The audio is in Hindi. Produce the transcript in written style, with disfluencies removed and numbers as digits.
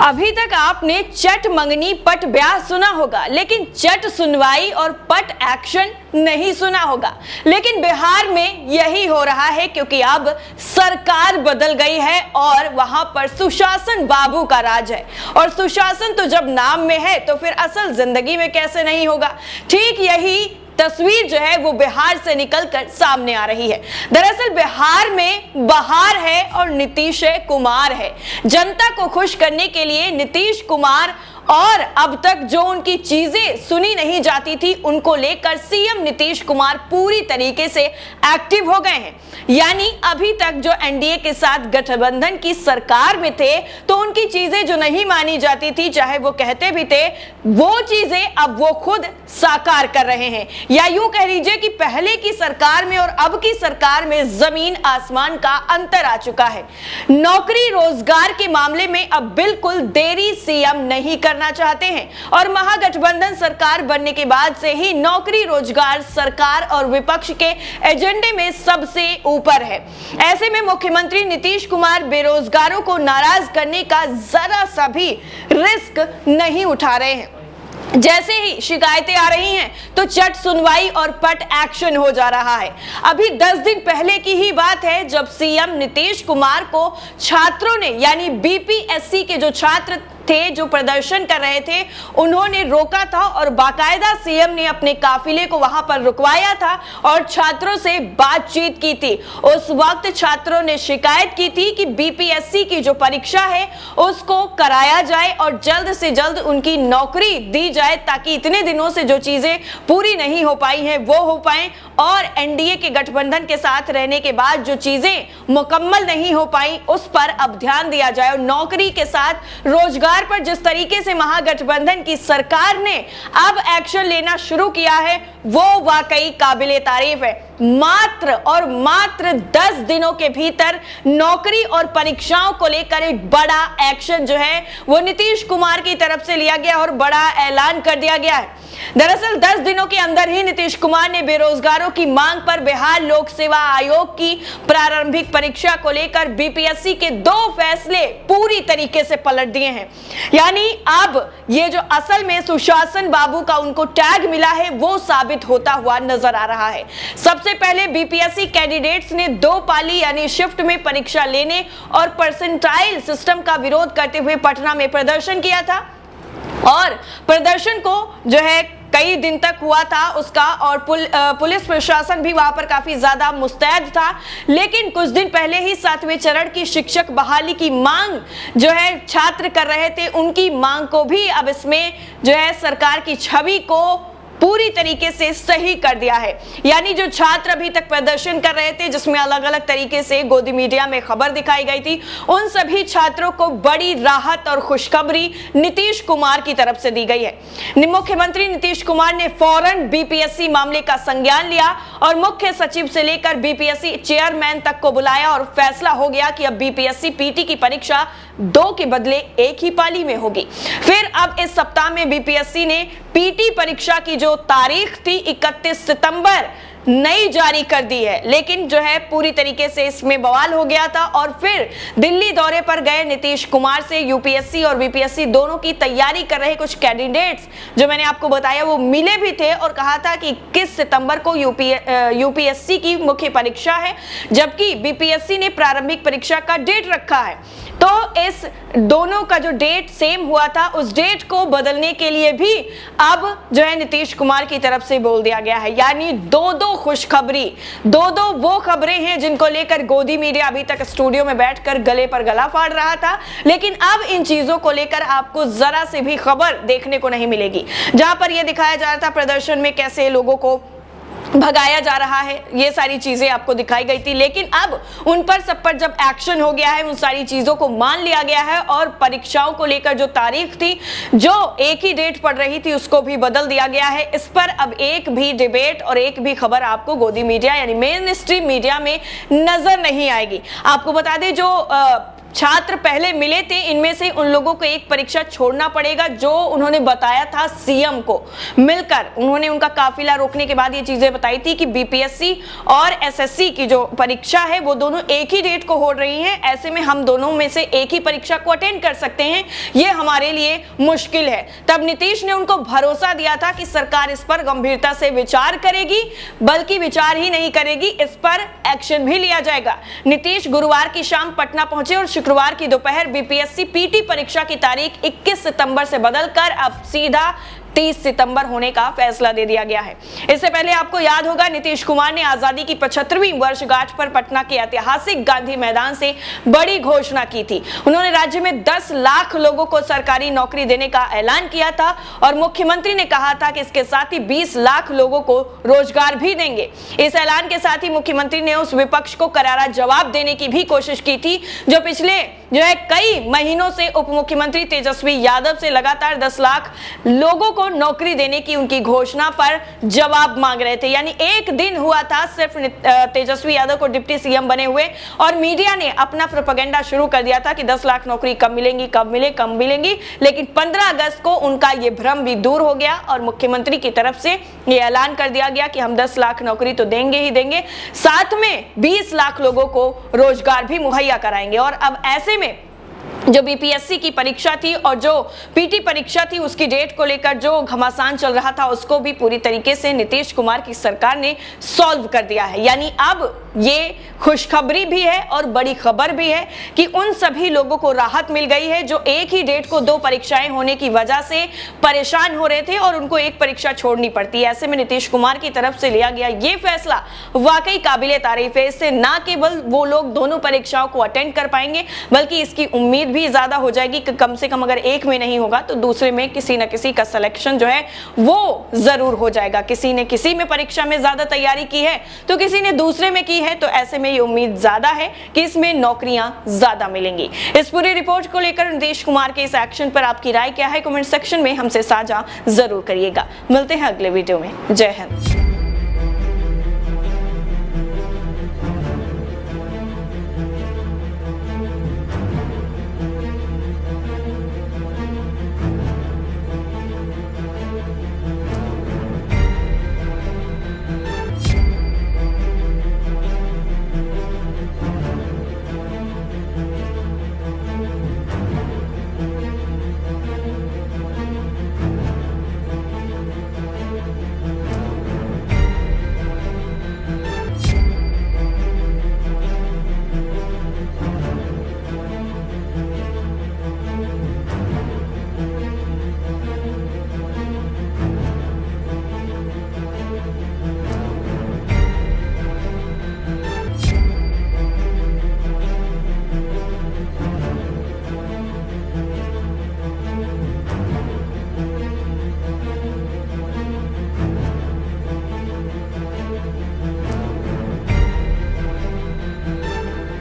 अभी तक आपने चट मंगनी पट ब्याह सुना होगा, लेकिन चट सुनवाई और पट एक्शन नहीं सुना होगा। लेकिन बिहार में यही हो रहा है, क्योंकि अब सरकार बदल गई है और वहां पर सुशासन बाबू का राज है। और सुशासन तो जब नाम में है तो फिर असल जिंदगी में कैसे नहीं होगा। ठीक यही तस्वीर जो है वो बिहार से निकलकर सामने आ रही है। दरअसल बिहार में बहार है और नीतीश कुमार है। जनता को खुश करने के लिए नीतीश कुमार और अब तक जो उनकी चीजें सुनी नहीं जाती थी उनको लेकर सीएम नीतीश कुमार पूरी तरीके से एक्टिव हो गए हैं। यानी अभी तक जो एनडीए के साथ गठबंधन की सरकार में थे तो उनकी चीजें जो नहीं मानी जाती थी, चाहे वो कहते भी थे, वो चीजें अब वो खुद साकार कर रहे हैं। या यूं कह लीजिए कि पहले की सरकार में और अब की सरकार में जमीन आसमान का अंतर आ चुका है। नौकरी रोजगार के मामले में अब बिल्कुल देरी सीएम नहीं करना चाहते हैं और महागठबंधन सरकार बनने के बाद से ही नौकरी रोजगार सरकार और विपक्ष के एजेंडे में सबसे ऊपर है। ऐसे में मुख्यमंत्री नीतीश कुमार बेरोजगारों को नाराज करने का जरा सा भी रिस्क नहीं उठा रहे हैं। जैसे ही शिकायतें आ रही हैं तो चट सुनवाई और पट एक्शन हो जा रहा है। अभी 10 दिन पहले की ही बात है जब सीएम नीतीश कुमार को छात्रों ने, यानी बीपीएससी के जो छात्र थे जो प्रदर्शन कर रहे थे, उन्होंने रोका था और बाकायदा सीएम ने अपने काफिले को वहां पर रुकवाया था और छात्रों से बातचीत की थी। उस वक्त छात्रों ने शिकायत की थी कि बीपीएससी की जो परीक्षा है उसको कराया जाए और जल्द से जल्द उनकी नौकरी दी जाए, ताकि इतने दिनों से जो चीजें पूरी नहीं हो पाई हैं वो हो पाएं और एनडीए के गठबंधन के साथ रहने के बाद जो चीजें मुकम्मल नहीं हो पाई उस पर अब ध्यान दिया जाए। और नौकरी के साथ रोजगार पर जिस तरीके से महागठबंधन की सरकार ने अब एक्शन लेना शुरू किया है वो वाकई काबिले तारीफ है। मात्र और मात्र 10 दिनों के भीतर नौकरी और परीक्षाओं को लेकर एक बड़ा एक्शन जो है वो नीतीश कुमार की तरफ से लिया गया और बड़ा ऐलान कर दिया गया है। दरअसल 10 दिनों के अंदर ही नीतीश कुमार ने बेरोजगारों की मांग पर बिहार लोक सेवा आयोग की प्रारंभिक परीक्षा को लेकर बीपीएससी के 2 फैसले पूरी तरीके से पलट दिए हैं। यानी अब ये जो असल में सुशासन बाबू का उनको टैग मिला है वो साबित होता हुआ नजर आ रहा है। सबसे पहले बीपीएससी कैंडिडेट्स ने 2 पाली यानी शिफ्ट में परीक्षा लेने और परसेंटाइल सिस्टम का विरोध करते हुए पटना में प्रदर्शन किया था और प्रदर्शन को जो है कई दिन तक हुआ था उसका, और पुलिस प्रशासन भी वहां पर काफी ज्यादा मुस्तैद था। लेकिन कुछ दिन पहले ही 7वें चरण की शिक्षक बहाली की मांग जो है छात्र कर रहे थे, उनकी मांग को भी अब इसमें जो है सरकार की छवि को पूरी तरीके से सही कर दिया है। यानी जो छात्र अभी तक प्रदर्शन कर रहे थे जिसमें अलग अलग तरीके से गोदी मीडिया में खबर दिखाई गई थी, उन सभी छात्रों को बड़ी राहत और खुशखबरी नीतीश कुमार की तरफ से दी गई है। मुख्यमंत्री नीतीश कुमार ने फौरन बीपीएससी मामले का संज्ञान लिया और मुख्य सचिव से लेकर बीपीएससी चेयरमैन तक को बुलाया और फैसला हो गया कि अब बीपीएससी पीटी की परीक्षा 2 के बदले 1 ही पाली में होगी। फिर अब इस सप्ताह में बीपीएससी ने पीटी परीक्षा की जो तारीख थी 31 सितंबर नई जारी कर दी है। लेकिन जो है पूरी तरीके से इसमें बवाल हो गया था और फिर दिल्ली दौरे पर गए नीतीश कुमार से यूपीएससी और बीपीएससी दोनों की तैयारी कर रहे कुछ कैंडिडेट्स जो मैंने आपको बताया वो मिले भी थे और कहा था कि 21 सितंबर को यूपीएससी की मुख्य परीक्षा है, जबकि बीपीएससी ने प्रारंभिक परीक्षा का डेट रखा है। तो इस दोनों का जो डेट सेम हुआ था उस डेट को बदलने के लिए भी अब जो है नीतीश कुमार की तरफ से बोल दिया गया है। यानी 2 खुशखबरी, 2 वो खबरें हैं जिनको लेकर गोदी मीडिया अभी तक स्टूडियो में बैठकर गले पर गला फाड़ रहा था, लेकिन अब इन चीजों को लेकर आपको जरा से भी खबर देखने को नहीं मिलेगी। जहां पर यह दिखाया जा रहा था प्रदर्शन में कैसे लोगों को भगाया जा रहा है, ये सारी चीजें आपको दिखाई गई थी, लेकिन अब उन पर सब पर जब एक्शन हो गया है, उन सारी चीजों को मान लिया गया है और परीक्षाओं को लेकर जो तारीख थी जो एक ही डेट पड़ रही थी उसको भी बदल दिया गया है। इस पर अब एक भी डिबेट और एक भी खबर आपको गोदी मीडिया यानी मेन स्ट्रीम मीडिया में नजर नहीं आएगी। आपको बता दें जो छात्र पहले मिले थे, इनमें से उन लोगों को एक परीक्षा छोड़ना पड़ेगा जो उन्होंने बताया था सीएम को मिलकर। उन्होंने उनका काफिला रोकने के बाद ये चीजें बताई थी कि बीपीएससी और एसएससी की जो परीक्षा है वो दोनों एक ही डेट को हो रही है, ऐसे में हम दोनों में से एक ही परीक्षा को अटेंड कर सकते हैं, ये हमारे लिए मुश्किल है। तब नीतीश ने उनको भरोसा दिया था कि सरकार इस पर गंभीरता से विचार करेगी, बल्कि विचार ही नहीं करेगी, इस पर एक्शन भी लिया जाएगा। नीतीश गुरुवार की शाम पटना पहुंचे और शुक्रवार की दोपहर बीपीएससी पीटी परीक्षा की तारीख 21 सितंबर से बदलकर अब सीधा 30 सितंबर होने का फैसला दे दिया गया है। इससे पहले आपको याद होगा नीतीश कुमार ने आजादी की 75वीं वर्षगांठ पर पटना के ऐतिहासिक गांधी मैदान से बड़ी घोषणा की थी। उन्होंने राज्य में 10 लाख लोगों को सरकारी नौकरी देने का ऐलान किया था और मुख्यमंत्री ने कहा था कि इसके साथ ही 20 लाख लोगों को रोजगार भी देंगे। इस ऐलान के साथ ही मुख्यमंत्री ने उस विपक्ष को करारा जवाब देने की भी कोशिश की थी जो पिछले कई महीनों से उप मुख्यमंत्री तेजस्वी यादव से लगातार 10 लाख लोगों को नौकरी देने की उनकी घोषणा पर जवाब मांग रहे थे। यानी एक दिन हुआ था सिर्फ तेजस्वी यादव को डिप्टी सीएम बने हुए और मीडिया ने अपना प्रोपेगेंडा शुरू कर दिया था कि 10 लाख नौकरी कब मिलेंगी, कब मिलेंगी, लेकिन 15 अगस्त को उनका ये भ्रम भी दूर हो गया और मुख्यमंत्री की तरफ से ये ऐलान कर दिया गया कि हम 10 लाख नौकरी तो देंगे ही देंगे, साथ में 20 लाख लोगों को रोजगार भी मुहैया कराएंगे। और अब ऐसे में जो बीपीएससी की परीक्षा थी और जो पीटी परीक्षा थी उसकी डेट को लेकर जो घमासान चल रहा था उसको भी पूरी तरीके से नीतीश कुमार की सरकार ने सॉल्व कर दिया है। यानी अब ये खुशखबरी भी है और बड़ी खबर भी है कि उन सभी लोगों को राहत मिल गई है जो एक ही डेट को 2 परीक्षाएं होने की वजह से परेशान हो रहे थे और उनको एक परीक्षा छोड़नी पड़ती है। ऐसे में नीतीश कुमार की तरफ से लिया गया ये फैसला वाकई काबिले तारीफ है। इससे न केवल वो लोग दोनों परीक्षाओं को अटेंड कर पाएंगे बल्कि इसकी उम्मीद भी ज्यादा हो जाएगी कि कम से कम अगर एक में नहीं होगा तो दूसरे में किसी न किसी का सिलेक्शन जो है वो जरूर हो जाएगा। किसी ने किसी में परीक्षा में ज्यादा तैयारी की है तो किसी ने दूसरे में की है, तो ऐसे में ये उम्मीद ज्यादा है कि इसमें नौकरियां ज्यादा मिलेंगी। इस पूरी रिपोर्ट को लेकर नीतीश कुमार के इस एक्शन पर आपकी राय क्या है, कमेंट सेक्शन में हमसे साझा जरूर करिएगा। मिलते हैं अगले वीडियो में। जय हिंद।